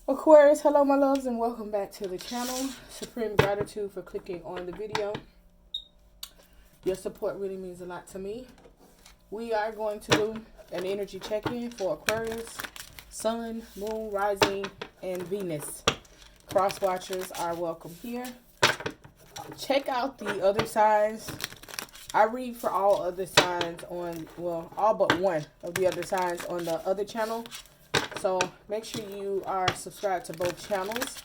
Aquarius, hello my loves and welcome back to the channel. Supreme gratitude for clicking on the video. Your support really means a lot to me. We are going to do an energy check-in for Aquarius, Sun, Moon, Rising, and Venus. Cross watchers are welcome here. Check out the other signs. I read for all other signs on, well, all but one of the other signs on the other channel. So make sure you are subscribed to both channels.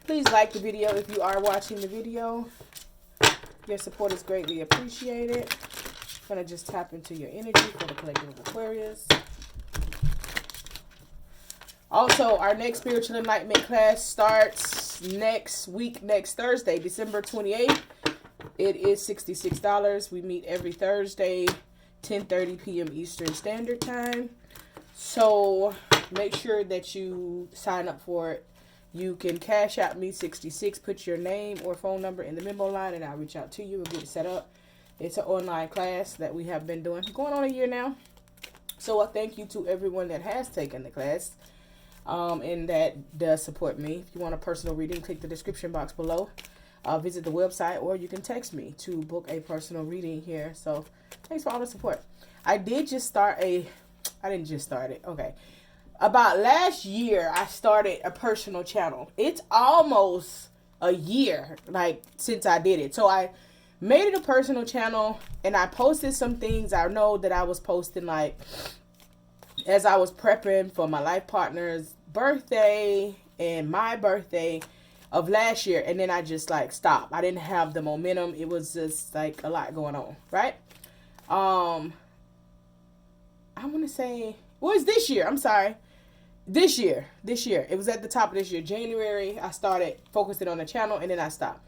Please like the video if you are watching the video. Your support is greatly appreciated. I'm going to just tap into your energy for the collective of Aquarius. Also, our next spiritual enlightenment class starts next week, next Thursday, December 28th. It is $66. We meet every Thursday, 10:30 p.m. Eastern Standard Time. So make sure that you sign up for it. You can cash out me 66, put your name or phone number in the memo line, and I'll reach out to you and get it set up. It's an online class that we have been doing going on a year now. So a thank you to everyone that has taken the class and that does support me. If you want a personal reading, click the description box below. Visit the website, or you can text me to book a personal reading here. So thanks for all the support. I didn't just start it. Okay. About last year, I started a personal channel. It's almost a year, like, since I did it. So I made it a personal channel, and I posted some things. I know that I was posting, like, as I was prepping for my life partner's birthday and my birthday of last year, and then I just like stopped. I didn't have the momentum. It was just like a lot going on, right? I want to say, well, it's this year. I'm sorry. This year. It was at the top of this year. January, I started focusing on the channel, and then I stopped.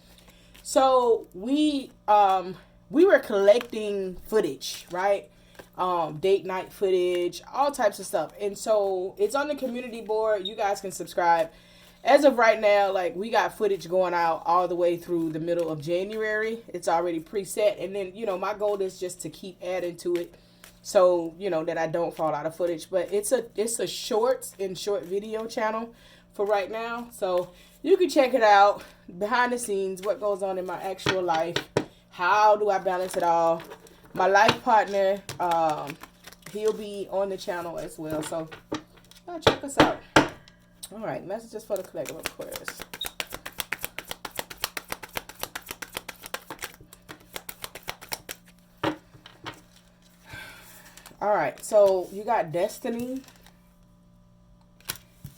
So we were collecting footage, right? Date night footage, all types of stuff. And so it's on the community board. You guys can subscribe. As of right now, like, we got footage going out all the way through the middle of January. It's already preset. And then, you know, my goal is just to keep adding to it so, you know, that I don't fall out of footage. But it's a short video channel for right now. So you can check it out. Behind the scenes, what goes on in my actual life. How do I balance it all? My life partner, he'll be on the channel as well. So check us out. All right, messages for the collective of Aquarius. All right, so you got destiny,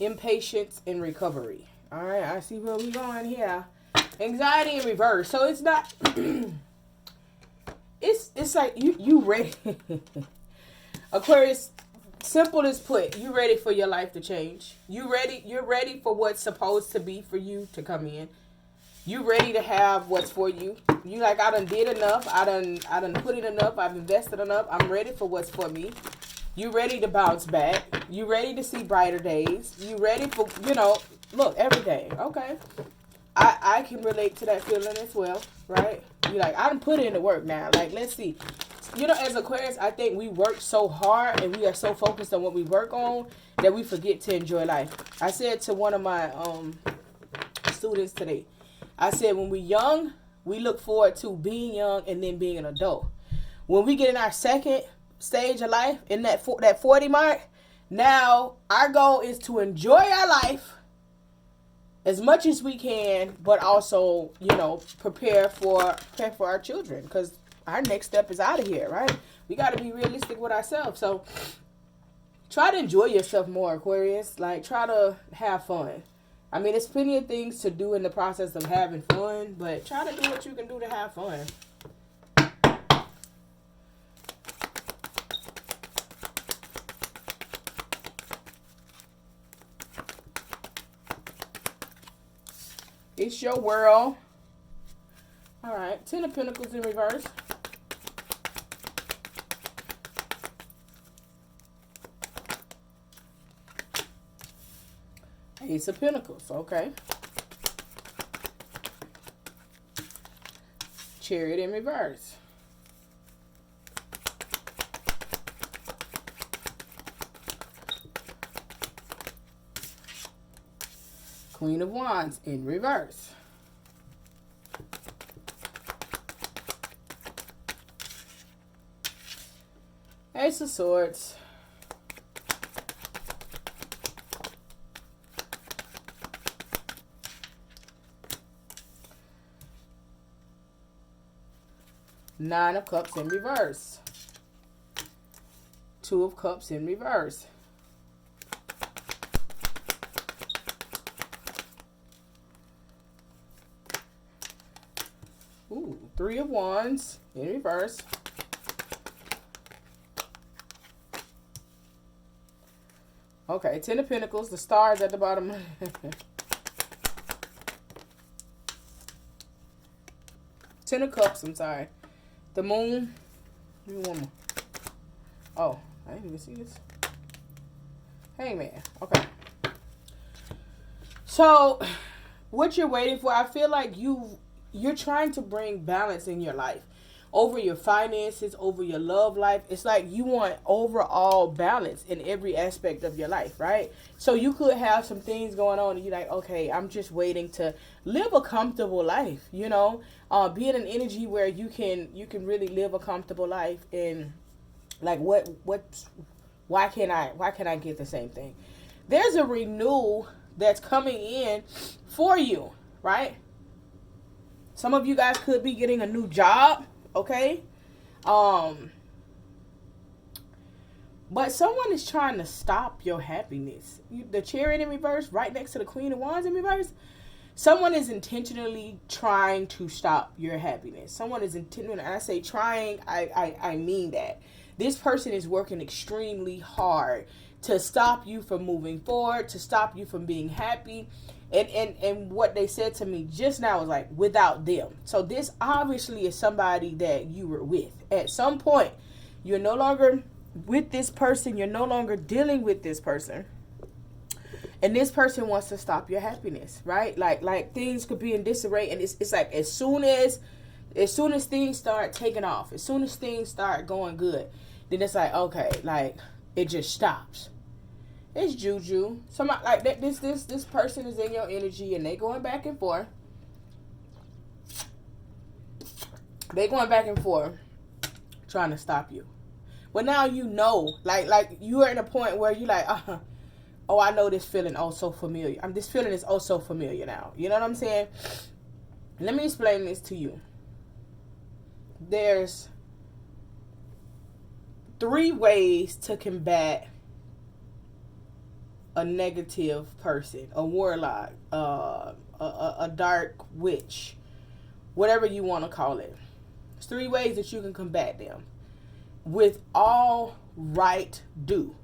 impatience, and recovery. All right, I see where we're going here. Anxiety in reverse. So it's not. it's like you ready. Aquarius. Simple as put, you ready for your life to change. You're ready for what's supposed to be for you to come in. You ready to have what's for you. You like, I done did enough. I done put in enough. I've invested enough. I'm ready for what's for me. You ready to bounce back. You ready to see brighter days. You ready for, you know, look, everything. Okay. I can relate to that feeling as well, right? You like, I done put in the work now. Like, let's see. You know, as Aquarius, I think we work so hard and we are so focused on what we work on that we forget to enjoy life. I said to one of my students today, I said, when we're young, we look forward to being young and then being an adult. When we get in our second stage of life, in that 40 mark, now our goal is to enjoy our life as much as we can, but also, you know, prepare for our children, because our next step is out of here, right? We got to be realistic with ourselves. So try to enjoy yourself more, Aquarius. Like, try to have fun. I mean, there's plenty of things to do in the process of having fun, but try to do what you can do to have fun. It's your world. All right, 10 of Pentacles in reverse. Ace of Pentacles, okay. Chariot in reverse. Queen of Wands in reverse. Ace of Swords. Nine of Cups in reverse. Two of Cups in reverse. Ooh, Three of Wands in reverse. Okay, Ten of Pentacles, the stars at the bottom. Ten of Cups, I'm sorry. The Moon. Give me one more. Oh, I didn't even see this. Hangman. Okay. So, what you're waiting for, I feel like you're trying to bring balance in your life. Over your finances, over your love life. It's like you want overall balance in every aspect of your life, right? So you could have some things going on and you're like, okay, I'm just waiting to live a comfortable life, you know? Be in an energy where you can really live a comfortable life, and like why can't I get the same thing? There's a renewal that's coming in for you, right? Some of you guys could be getting a new job. Okay, but someone is trying to stop your happiness. The Chariot in reverse, right next to the Queen of Wands in reverse. Someone is intentionally trying to stop your happiness. Someone is intentionally, and I say trying, I mean that. This person is working extremely hard to stop you from moving forward, to stop you from being happy. And what they said to me just now was like, without them. So this obviously is somebody that you were with. At some point, you're no longer with this person. You're no longer dealing with this person. And this person wants to stop your happiness, right? Like things could be in disarray. And it's like as soon as things start taking off, as soon as things start going good, then it's like, okay, like it just stops. It's juju. Somebody like that. This person is in your energy, and they going back and forth. They going back and forth, trying to stop you. Well, now you know, like you are at a point where you like, oh, I know this feeling. Oh, so familiar. This feeling is oh so familiar now. You know what I'm saying? Let me explain this to you. There's 3 ways to combat a negative person, a warlock, a dark witch, whatever you want to call it. There's 3 ways that you can combat them with all right due.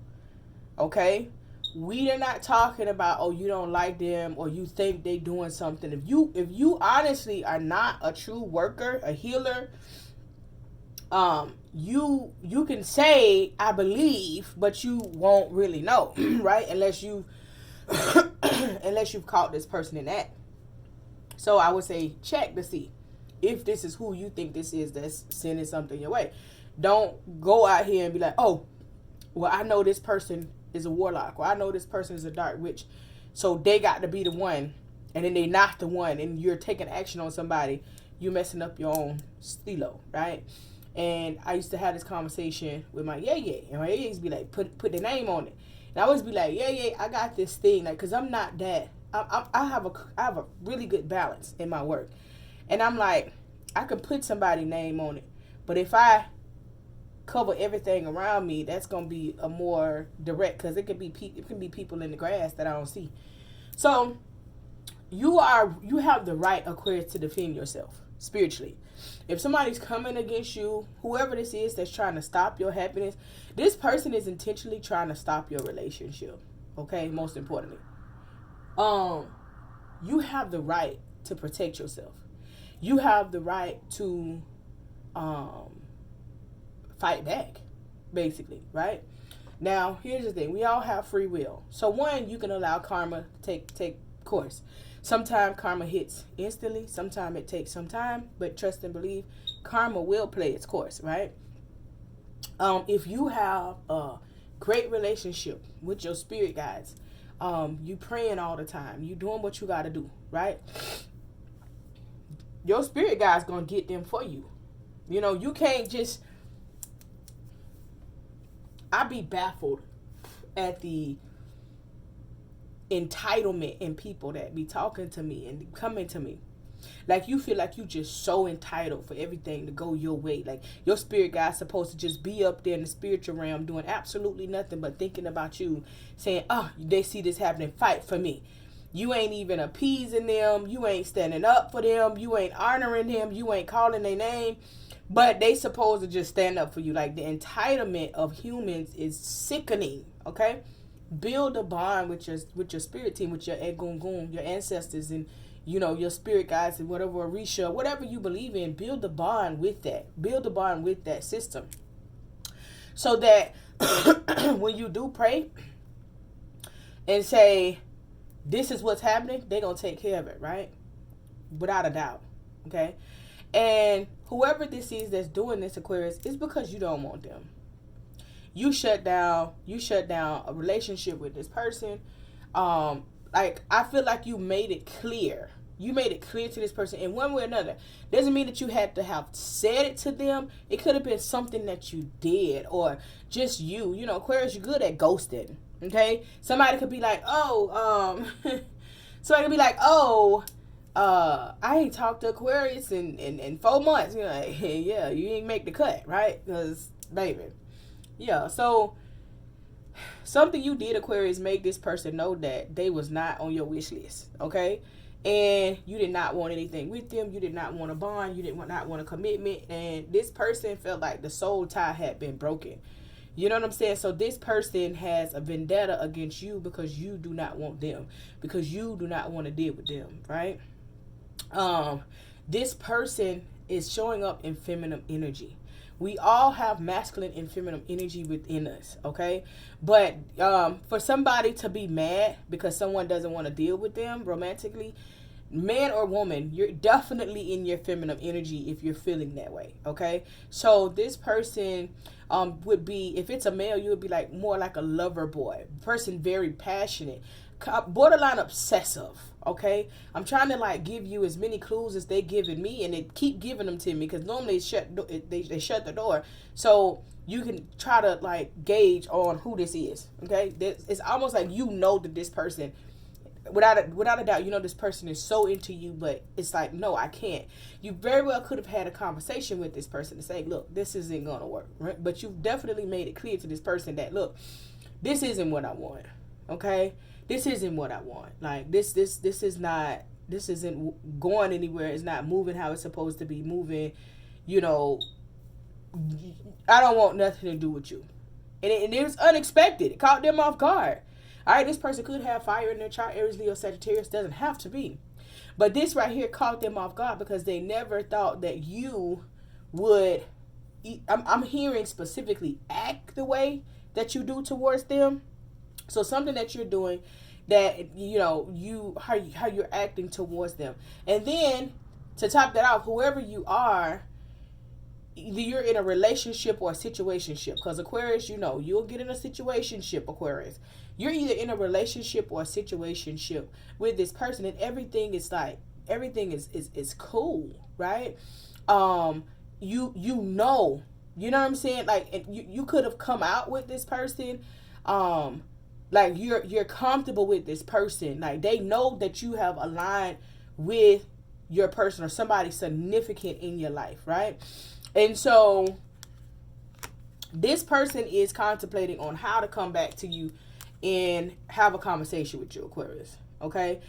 Okay? We are not talking about, oh, you don't like them or you think they doing something. If you honestly are not a true worker, a healer, you can say I believe, but you won't really know, right? Unless you've caught this person in that. So I would say check to see if this is who you think this is that's sending something your way. Don't go out here and be like, oh, well, I know this person is a warlock, or I know this person is a dark witch, so they got to be the one, and then they not the one, and you're taking action on somebody. You're messing up your own stilo, right? And I used to have this conversation with my yay, and my yay used to be like, put the name on it. And I always be like, yay, I got this thing, like, cause I'm not that. I have a really good balance in my work, and I'm like, I could put somebody's name on it, but if I cover everything around me, that's gonna be a more direct, cause it can be people in the grass that I don't see. So you have the right, Aquarius, to defend yourself spiritually. If somebody's coming against you, whoever this is that's trying to stop your happiness, this person is intentionally trying to stop your relationship. Okay, most importantly, you have the right to protect yourself. You have the right to fight back, basically, right? Now, here's the thing. We all have free will. So one, you can allow karma to take course. Sometimes karma hits instantly. Sometimes it takes some time. But trust and believe, karma will play its course, right? If you have a great relationship with your spirit guides, You praying all the time. You doing what you got to do, right? Your spirit guide's going to get them for you. You know, you can't just... I be baffled at the entitlement in people that be talking to me and coming to me. Like, you feel like you just so entitled for everything to go your way. Like, your spirit guide's supposed to just be up there in the spiritual realm doing absolutely nothing but thinking about you, saying, oh, they see this happening, fight for me. You ain't even appeasing them. You ain't standing up for them. You ain't honoring them. You ain't calling their name. But they supposed to just stand up for you. Like, the entitlement of humans is sickening, okay? Build a bond with your spirit team, with your egungun, your ancestors, and you know, your spirit guides, and whatever, Orisha, whatever you believe in. Build a bond with that. Build a bond with that system, so that when you do pray and say, this is what's happening, they're going to take care of it, right? Without a doubt, okay? And whoever this is that's doing this, Aquarius, it's because you don't want them. You shut down a relationship with this person. Like, I feel like you made it clear. You made it clear to this person in one way or another. Doesn't mean that you had to have said it to them. It could have been something that you did, or just you. You know, Aquarius, you're good at ghosting. Okay? Somebody could be like, somebody could be like, I ain't talked to Aquarius in 4 months. You're like, hey, yeah, you ain't make the cut, right? Because, baby. Yeah, so something you did, Aquarius, make this person know that they was not on your wish list, okay? And you did not want anything with them. You did not want a bond. You did not want a commitment. And this person felt like the soul tie had been broken. You know what I'm saying? So this person has a vendetta against you because you do not want them. Because you do not want to deal with them, right? This person is showing up in feminine energy. We all have masculine and feminine energy within us, okay? But for somebody to be mad because someone doesn't want to deal with them romantically, man or woman, you're definitely in your feminine energy if you're feeling that way, okay? So this person would be, if it's a male, you would be like more like a lover boy, person very passionate, borderline obsessive, okay? I'm trying to like give you as many clues as they given me, and they keep giving them to me because normally they shut the door, so you can try to like gauge on who this is, okay? It's almost like you know that this person, without a doubt, you know this person is so into you, but it's like, no, I can't. You very well could have had a conversation with this person to say, look, this isn't gonna work, right? But you've definitely made it clear to this person that, look, this isn't what I want, okay? This isn't what I want. Like, this isn't going anywhere. It's not moving how it's supposed to be moving. You know, I don't want nothing to do with you. And it was unexpected. It caught them off guard. All right, this person could have fire in their chart, Aries, Leo, Sagittarius. Doesn't have to be. But this right here caught them off guard because they never thought that you would, I'm hearing specifically, act the way that you do towards them. So something that you're doing that, you know, how you're acting towards them. And then to top that off, whoever you are, either you're in a relationship or a situationship. Because Aquarius, you know, you'll get in a situationship, Aquarius. You're either in a relationship or a situationship with this person, and everything is like, everything is cool, right? You know what I'm saying? Like, you could have come out with this person, like you're comfortable with this person. Like, they know that you have aligned with your person or somebody significant in your life, right? And so this person is contemplating on how to come back to you and have a conversation with you, Aquarius, okay?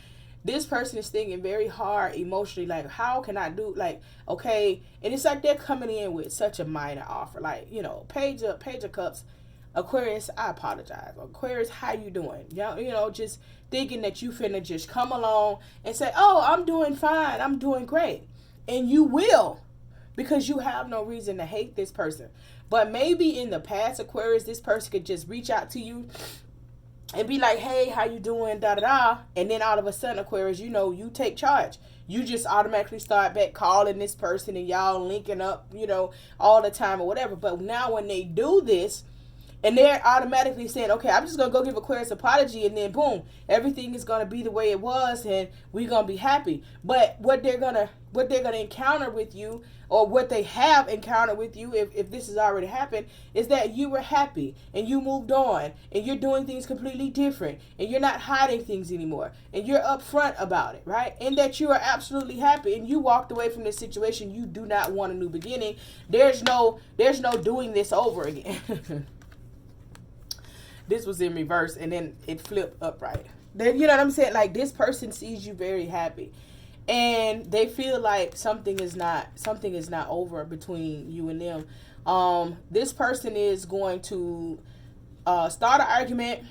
This person is thinking very hard emotionally, like, how can I do, like, okay, and it's like they're coming in with such a minor offer, like, you know, page of cups, Aquarius, I apologize. Aquarius, how you doing? You know, just thinking that you finna just come along and say, oh, I'm doing fine, I'm doing great. And you will, because you have no reason to hate this person. But maybe in the past, Aquarius, this person could just reach out to you and be like, hey, how you doing, da-da-da. And then all of a sudden, Aquarius, you know, you take charge. You just automatically start back calling this person and y'all linking up, you know, all the time or whatever. But now when they do this, And they're automatically saying, okay, I'm just going to go give Aquarius an apology, and then boom, everything is going to be the way it was, and we're going to be happy. But what they're going to encounter with you, or what they have encountered with you, if this has already happened, is that you were happy, and you moved on, and you're doing things completely different, and you're not hiding things anymore, and you're upfront about it, right? And that you are absolutely happy, and you walked away from this situation. You do not want a new beginning. There's no doing this over again. This was in reverse, and then it flipped upright. Then, you know what I'm saying? Like, this person sees you very happy, and they feel like something is not over between you and them. This person is going to start an argument.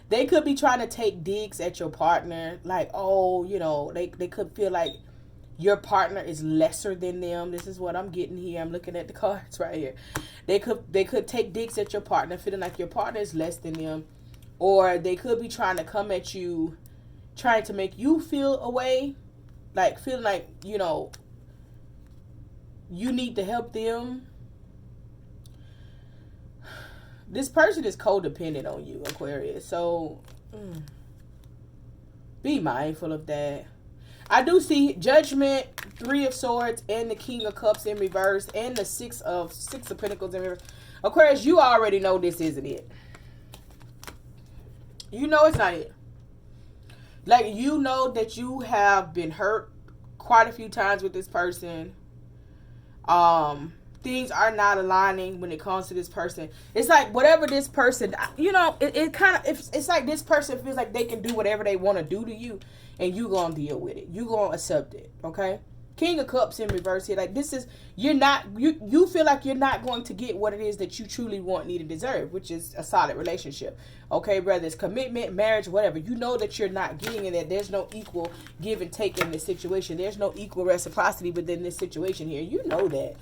They could be trying to take digs at your partner, like, oh, you know, they could feel like your partner is lesser than them. This is what I'm getting here. I'm looking at the cards right here. They could take digs at your partner, feeling like your partner is less than them. Or they could be trying to come at you, trying to make you feel away. Like, feeling like, you know, you need to help them. This person is codependent on you, Aquarius. So, be mindful of that. I do see Judgment, 3 of Swords, and the King of Cups in reverse, and the Six of Pentacles in reverse. Aquarius, you already know this isn't it. You know it's not it. Like, you know that you have been hurt quite a few times with this person. Things are not aligning when it comes to this person. It's like whatever this person, you know, it's like this person feels like they can do whatever they want to do to you, and you gonna deal with it. You gonna accept it, okay? King of Cups in reverse here. Like, this is, you feel like you're not going to get what it is that you truly want, need, and deserve, which is a solid relationship, okay? Whether it's commitment, marriage, whatever. You know that you're not getting in that. There's no equal give and take in this situation. There's no equal reciprocity within this situation here. You know that.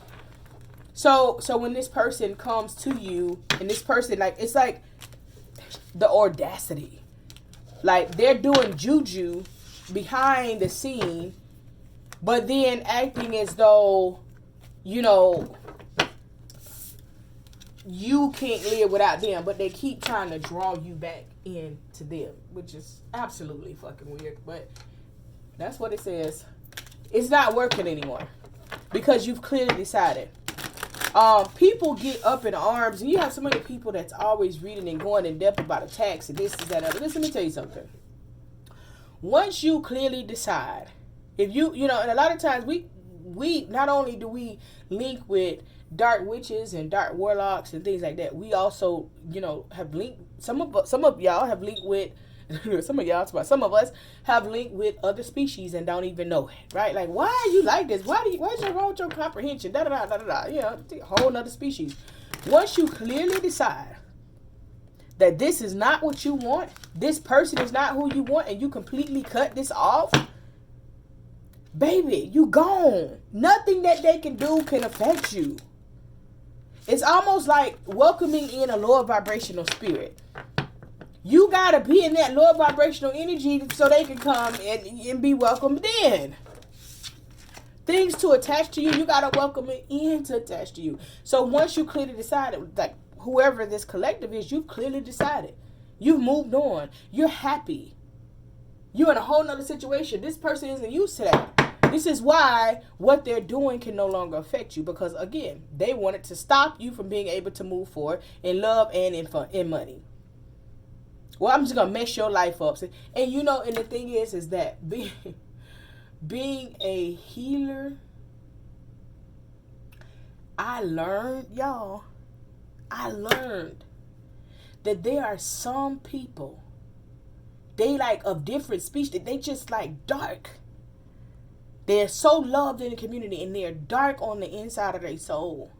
So when this person comes to you, and this person, like, it's like the audacity. Like, they're doing juju behind the scene, but then acting as though, you know, you can't live without them, but they keep trying to draw you back into them, which is absolutely fucking weird, but that's what it says. It's not working anymore because you've clearly decided. People get up in arms, and you have so many people that's always reading and going in depth about attacks and this, that, other. Listen, let me tell you something. Once you clearly decide, if you know, and a lot of times we not only do we link with dark witches and dark warlocks and things like that, we also, you know, have linked, some of y'all have linked with, some of us have linked with other species and don't even know it, right? Like, why are you like this? Why is your wrong with your comprehension? Da da da da da. You know, a whole nother species. Once you clearly decide that this is not what you want, this person is not who you want, and you completely cut this off, baby, you gone. Nothing that they can do can affect you. It's almost like welcoming in a lower vibrational spirit. You gotta be in that lower vibrational energy so they can come and be welcomed in. Things to attach to you, you gotta welcome it in to attach to you. So once you clearly decided, like whoever this collective is, you've clearly decided. You've moved on. You're happy. You're in a whole nother situation. This person isn't used to that. This is why what they're doing can no longer affect you, because again, they wanted to stop you from being able to move forward in love and in money. Well, I'm just gonna mess your life up. And you know, and the thing is that being a healer, I learned that there are some people, they like of different species, they just like dark. They're so loved in the community, and they're dark on the inside of their soul.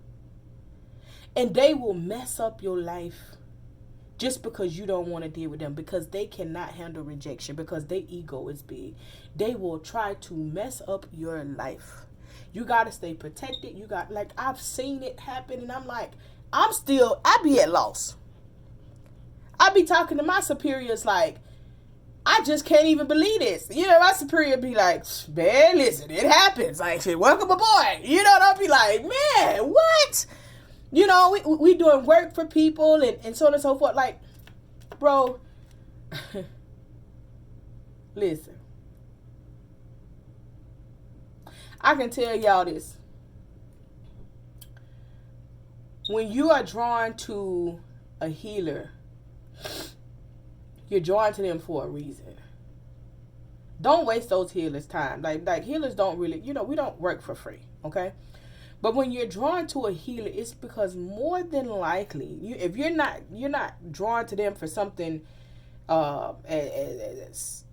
And they will mess up your life just because you don't want to deal with them, because they cannot handle rejection, because their ego is big. They will try to mess up your life. You got to stay protected. You got, like, I've seen it happen, and I'm like, I be at loss. I be talking to my superiors like, I just can't even believe this. You know, my superior be like, man, listen, it happens. Like, welcome aboard. You know, and I'll be like, man, what? You know, we doing work for people and so on and so forth. Like, bro, listen. I can tell y'all this. When you are drawn to a healer, you're drawn to them for a reason. Don't waste those healers' time. Like healers don't really, you know, we don't work for free, okay? But when you're drawn to a healer, it's because more than likely, if you're not drawn to them for something, as,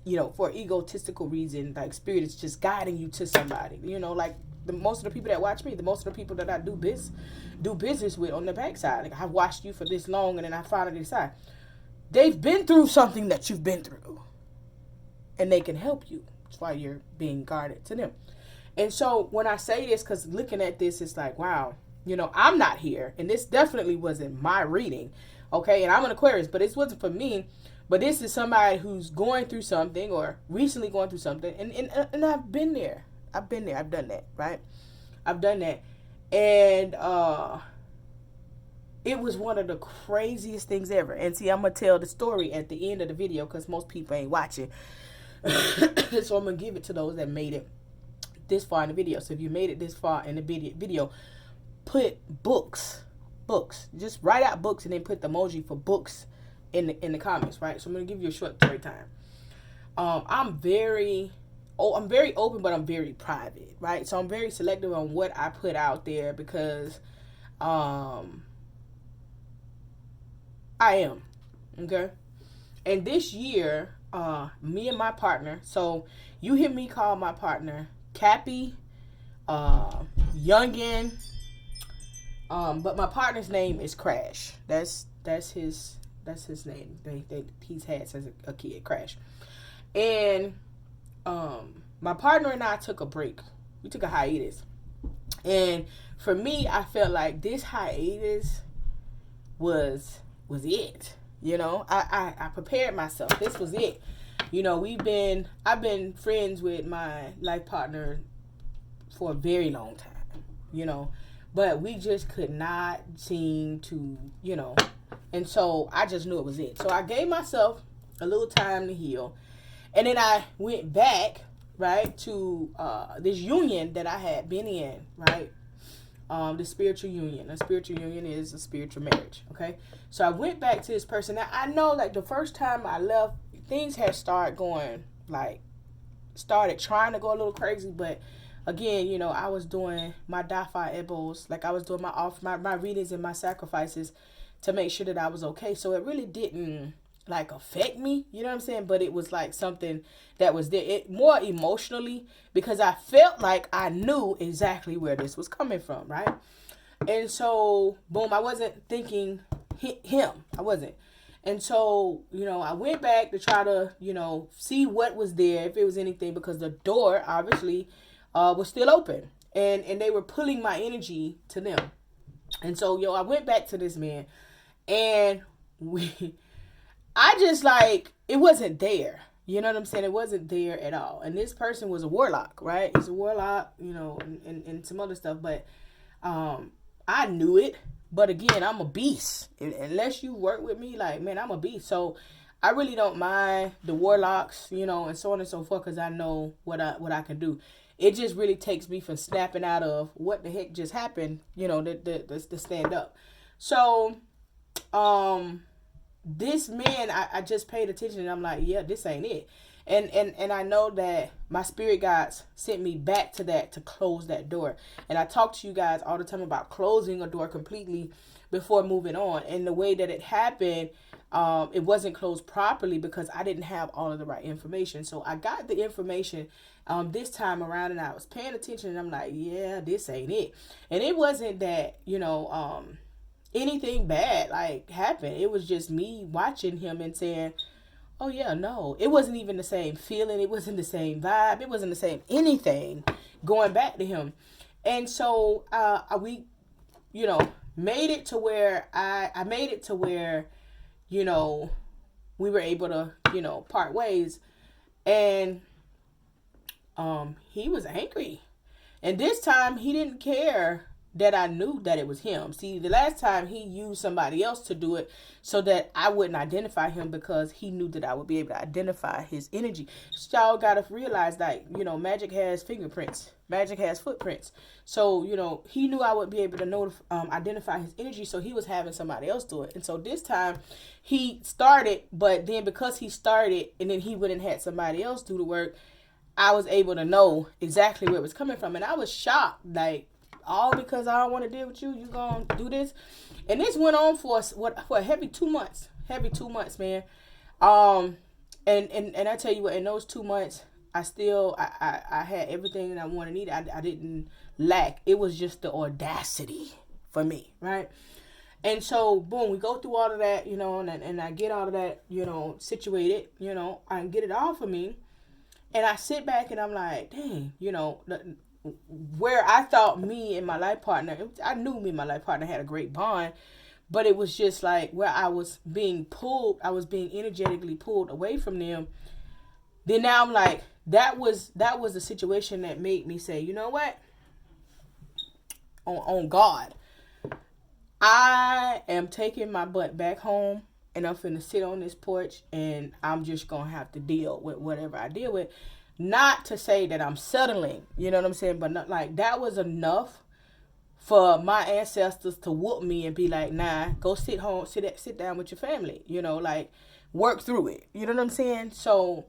you know, for egotistical reason, like spirit is just guiding you to somebody, you know, like most of the people that watch me, most of the people that I do business with on the backside, like I've watched you for this long, and then I finally decide they've been through something that you've been through, and they can help you. That's why you're being guarded to them. And so when I say this, because looking at this, it's like, wow, you know, I'm not here, and this definitely wasn't my reading, okay? And I'm an Aquarius, but this wasn't for me. But this is somebody who's going through something, or recently going through something, and I've been there. I've done that, right? I've done that. And it was one of the craziest things ever. And see, I'm going to tell the story at the end of the video, because most people ain't watching. So I'm going to give it to those that made it this far in the video. So if you made it this far in the video, put books. Just write out books and then put the emoji for books in the comments, right? So I'm going to give you a short story time. I'm very open, but I'm very private, right? So I'm very selective on what I put out there, because I am, okay? And this year, me and my partner, so you hear me call my partner Cappy, Youngin, but my partner's name is Crash. That's his name. He's had since a kid, Crash. And my partner and I took a break. We took a hiatus. And for me, I felt like this hiatus was it. You know, I prepared myself. This was it. You know, I've been friends with my life partner for a very long time, you know, but we just could not seem to, you know, and so I just knew it was it. So I gave myself a little time to heal. And then I went back, right, to this union that I had been in, right? The spiritual union. A spiritual union is a spiritual marriage, okay? So I went back to this person. Now, I know, like, the first time I left, things had started trying to go a little crazy, but again, you know, I was doing my Dafa Ebos, like I was doing my readings and my sacrifices to make sure that I was okay. So it really didn't like affect me, you know what I'm saying? But it was like something that was there, more emotionally, because I felt like I knew exactly where this was coming from, right? And so, boom, I wasn't thinking him. I wasn't. And so, you know, I went back to try to, you know, see what was there, if it was anything, because the door obviously was still open, and they were pulling my energy to them. And so, I went back to this man, and I just, like, it wasn't there. You know what I'm saying? It wasn't there at all. And this person was a warlock, right? He's a warlock, you know, and some other stuff. But I knew it. But again, I'm a beast. Unless you work with me, like, man, I'm a beast. So I really don't mind the warlocks, you know, and so on and so forth, because I know what I can do. It just really takes me from snapping out of what the heck just happened, you know, to stand up. So, this man, I just paid attention, and I'm like, yeah, this ain't it. And I know that my spirit guides sent me back to that, to close that door. And I talk to you guys all the time about closing a door completely before moving on. And the way that it happened, it wasn't closed properly because I didn't have all of the right information. So I got the information this time around, and I was paying attention, and I'm like, yeah, this ain't it. And it wasn't that, you know, anything bad like happened. It was just me watching him and saying, oh yeah, no, it wasn't even the same feeling. It wasn't the same vibe. It wasn't the same anything going back to him. And so we, you know, made it to where I made it to where, you know, we were able to, you know, part ways. And he was angry. And this time he didn't care that I knew that it was him. See, the last time he used somebody else to do it so that I wouldn't identify him, because he knew that I would be able to identify his energy. So y'all gotta realize that, you know, magic has fingerprints. Magic has footprints. So, you know, he knew I would be able to identify his energy, so he was having somebody else do it. And so this time he started, but then because he started and then he went and had somebody else do the work, I was able to know exactly where it was coming from. And I was shocked, like, all because I don't want to deal with you, you gonna do this. And this went on for a heavy 2 months. Heavy 2 months, man. And I tell you what, in those 2 months, I had everything that I wanted, needed. I didn't lack. It was just the audacity for me, right? And so, boom, we go through all of that, you know, and I get all of that, you know, situated, you know, I get it all for me. And I sit back and I'm like, dang, you know, where I thought me and my life partner, I knew me and my life partner had a great bond, but it was just like where I was being energetically pulled away from them. Then now I'm like, that was the situation that made me say, you know what? On God, I am taking my butt back home, and I'm finna sit on this porch, and I'm just gonna have to deal with whatever I deal with. Not to say that I'm settling, you know what I'm saying? But not, like, that was enough for my ancestors to whoop me and be like, nah, go sit home, sit down with your family, you know, like, work through it. You know what I'm saying? So,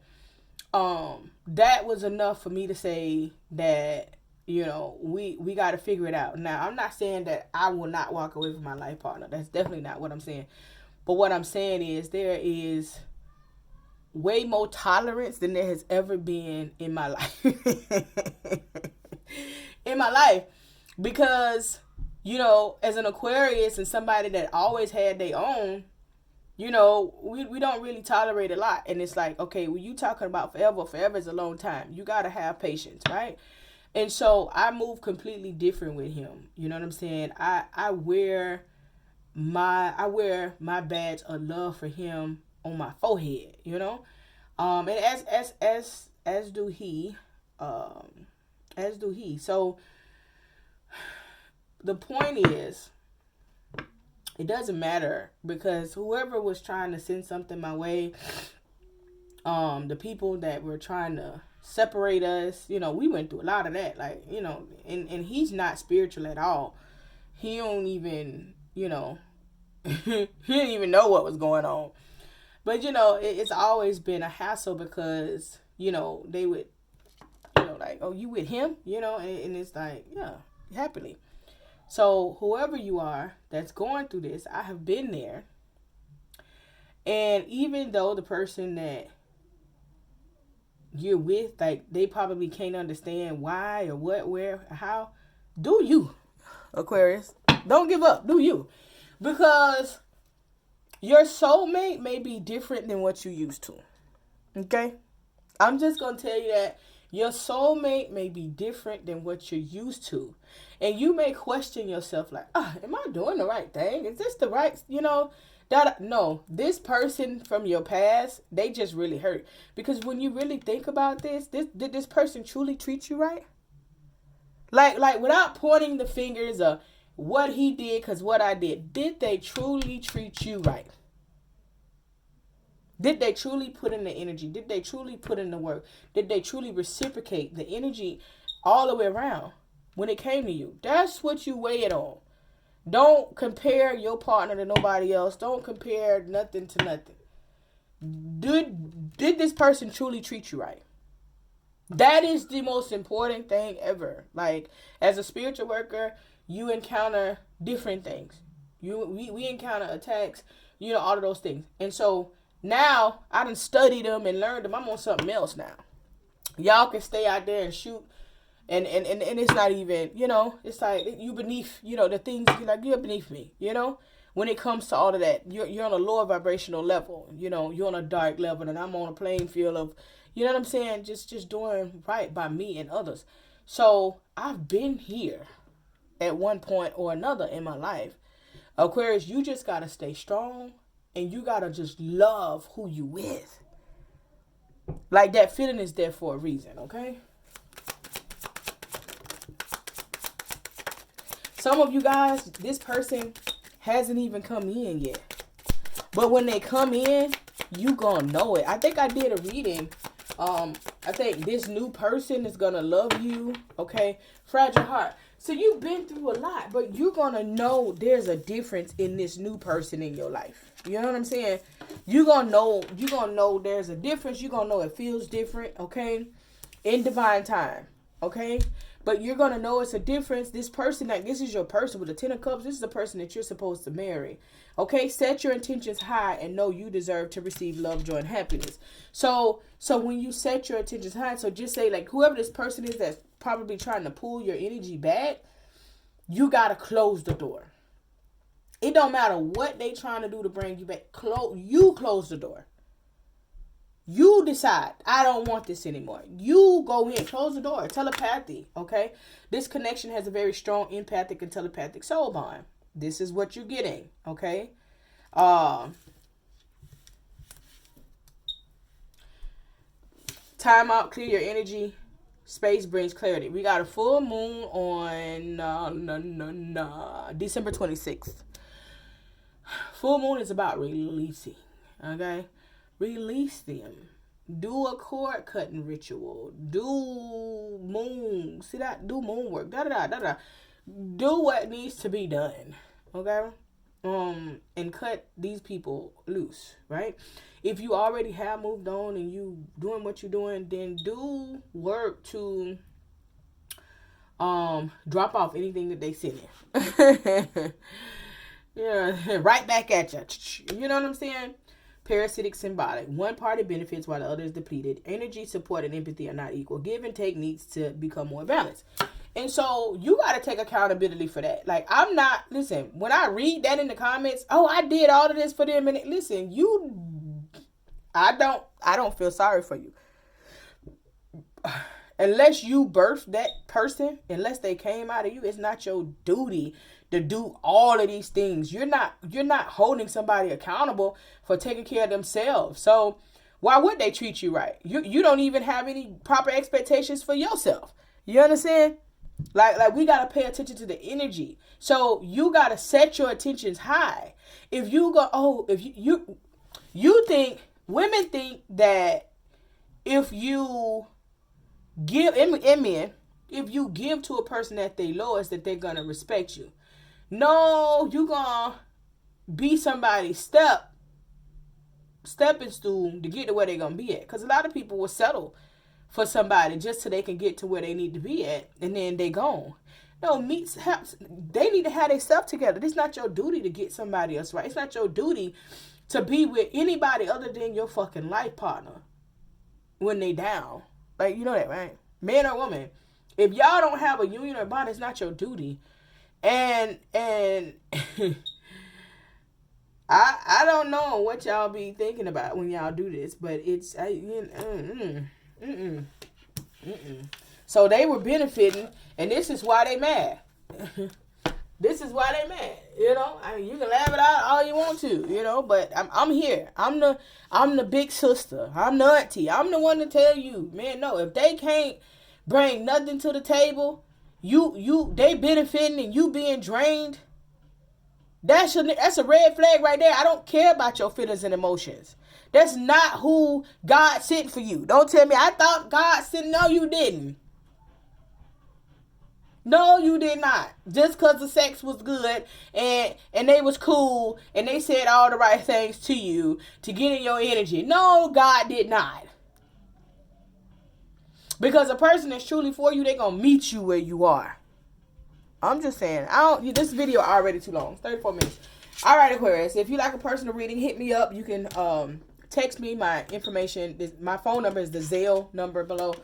that was enough for me to say that, you know, we got to figure it out. Now, I'm not saying that I will not walk away from my life partner. That's definitely not what I'm saying. But what I'm saying is there is way more tolerance than there has ever been in my life. In my life. Because, you know, as an Aquarius and somebody that always had their own, you know, we don't really tolerate a lot. And it's like, okay, when you talking about forever is a long time. You got to have patience, right? And so I move completely different with him. You know what I'm saying? I wear my badge of love for him on my forehead, you know? And as do he. So the point is, it doesn't matter, because whoever was trying to send something my way, the people that were trying to separate us, you know, we went through a lot of that, like, you know, and he's not spiritual at all. He don't even, you know, he didn't even know what was going on. But, you know, it's always been a hassle, because, you know, they would, you know, like, oh, you with him, you know, and it's like, yeah, happily. So whoever you are that's going through this, I have been there. And even though the person that you're with, like, they probably can't understand why or what, where, how, do you, Aquarius? Don't give up. Do you? Because your soulmate may be different than what you used to. Okay? I'm just going to tell you that your soulmate may be different than what you're used to. And you may question yourself like, am I doing the right thing? Is this the right, you know? No, this person from your past, they just really hurt. Because when you really think about this, did this person truly treat you right? Like without pointing the fingers of what he did, because what I did they truly treat you right? Did they truly put in the energy? Did they truly put in the work? Did they truly reciprocate the energy all the way around when it came to you? That's what you weigh it on. Don't compare your partner to nobody else. Don't compare nothing to nothing. Did this person truly treat you right? That is the most important thing ever. Like, as a spiritual worker, you encounter different things. We encounter attacks, you know, all of those things. And so now I done studied them and learned them. I'm on something else now. Y'all can stay out there and shoot. And it's not even, you know, it's like you beneath, you know, the things, like, you're beneath me, you know, when it comes to all of that. You're on a lower vibrational level, you know, you're on a dark level, and I'm on a playing field of, you know what I'm saying, just doing right by me and others. So I've been here at one point or another in my life. Aquarius, you just got to stay strong, and you got to just love who you with. Like, that feeling is there for a reason, okay? Some of you guys, this person hasn't even come in yet. But when they come in, you gonna know it. I think I did a reading. I think this new person is gonna love you. Okay, fragile heart. So you've been through a lot, but you're gonna know there's a difference in this new person in your life. You know what I'm saying? You're gonna know there's a difference. You're gonna know it feels different. Okay, in divine time. Okay. But you're going to know it's a difference. This person, like, this is your person with the 10 of Cups. This is the person that you're supposed to marry. Okay? Set your intentions high and know you deserve to receive love, joy, and happiness. So when you set your intentions high, so just say, like, whoever this person is that's probably trying to pull your energy back, you got to close the door. It don't matter what they trying to do to bring you back. You close the door. You decide, I don't want this anymore. You go in, close the door, telepathy, okay? This connection has a very strong empathic and telepathic soul bond. This is what you're getting, okay? Time out, clear your energy. Space brings clarity. We got a full moon on December 26th. Full moon is about releasing, okay? Release them. Do a cord cutting ritual. Do moon. See that? Do moon work. Do what needs to be done. Okay? And cut these people loose. Right? If you already have moved on and you doing what you're doing, then do work to drop off anything that they send in. Yeah, right back at you. You know what I'm saying? Parasitic symbolic. One party benefits while the other is depleted. Energy, support, and empathy are not equal. Give and take needs to become more balanced. And so you got to take accountability for that. Like, I'm not, listen, when I read that in the comments, oh, I did all of this for them. And listen, I don't feel sorry for you. Unless you birthed that person, unless they came out of you, it's not your duty to do all of these things. You're not holding somebody accountable for taking care of themselves. So why would they treat you right? You don't even have any proper expectations for yourself. You understand? Like we gotta pay attention to the energy. So you gotta set your intentions high. If you go, if you think, women think that if you give, and men, if you give to a person that they lowest, that they're gonna respect you. No, you gonna be somebody's stepping stool to get to where they're gonna be at. Because a lot of people will settle for somebody just so they can get to where they need to be at, and then they gone. No, they need to have their stuff together. It's not your duty to get somebody else right. It's not your duty to be with anybody other than your fucking life partner when they down. Like, you know that, right? Man or woman. If y'all don't have a union or bond, it's not your duty. And I don't know what y'all be thinking about when y'all do this, but it's So they were benefiting, and this is why they mad. This is why they mad. You know, I mean, you can laugh it out all you want to, you know, but I'm here. I'm the big sister. I'm the auntie. I'm the one to tell you, man. No, if they can't bring nothing to the table, they benefiting and you being drained. That's a red flag right there. I don't care about your feelings and emotions. That's not who God sent for you. Don't tell me I thought God sent. No, you didn't. No, you did not. Just because the sex was good and they was cool and they said all the right things to you to get in your energy. No, God did not. Because a person that's truly for you, they're going to meet you where you are. I'm just saying. This video already too long. 34 minutes. All right, Aquarius. If you like a personal reading, hit me up. You can text me my information. My phone number is the Zelle number below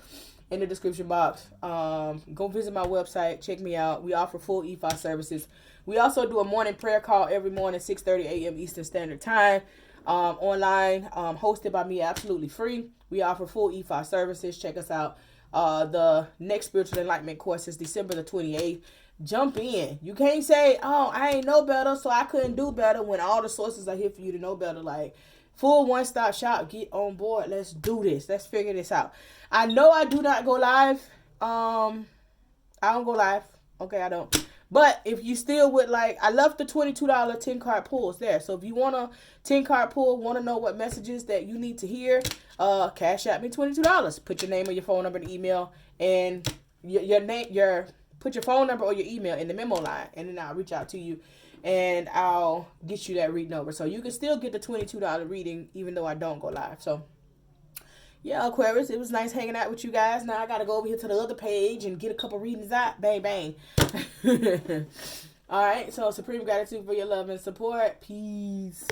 in the description box. Go visit my website. Check me out. We offer full EFI services. We also do a morning prayer call every morning, 6:30 a.m. Eastern Standard Time. Online, hosted by me, absolutely free. We offer full EFI services. Check us out. The next Spiritual Enlightenment course is December the 28th. Jump in. You can't say, oh, I ain't know better, so I couldn't do better, when all the sources are here for you to know better. Like, full one-stop shop. Get on board. Let's do this. Let's figure this out. I know I do not go live. I don't go live. Okay, I don't. But if you still would like, I love the $22 10 card pulls there. So if you want a 10 card pull, want to know what messages that you need to hear, cash out me $22. Put your name or your phone number and email, and your name, put your phone number or your email in the memo line, and then I'll reach out to you and I'll get you that reading over. So you can still get the $22 reading even though I don't go live. So yeah, Aquarius, it was nice hanging out with you guys. Now I got to go over here to the other page and get a couple readings out. Bang, bang. All right, so supreme gratitude for your love and support. Peace.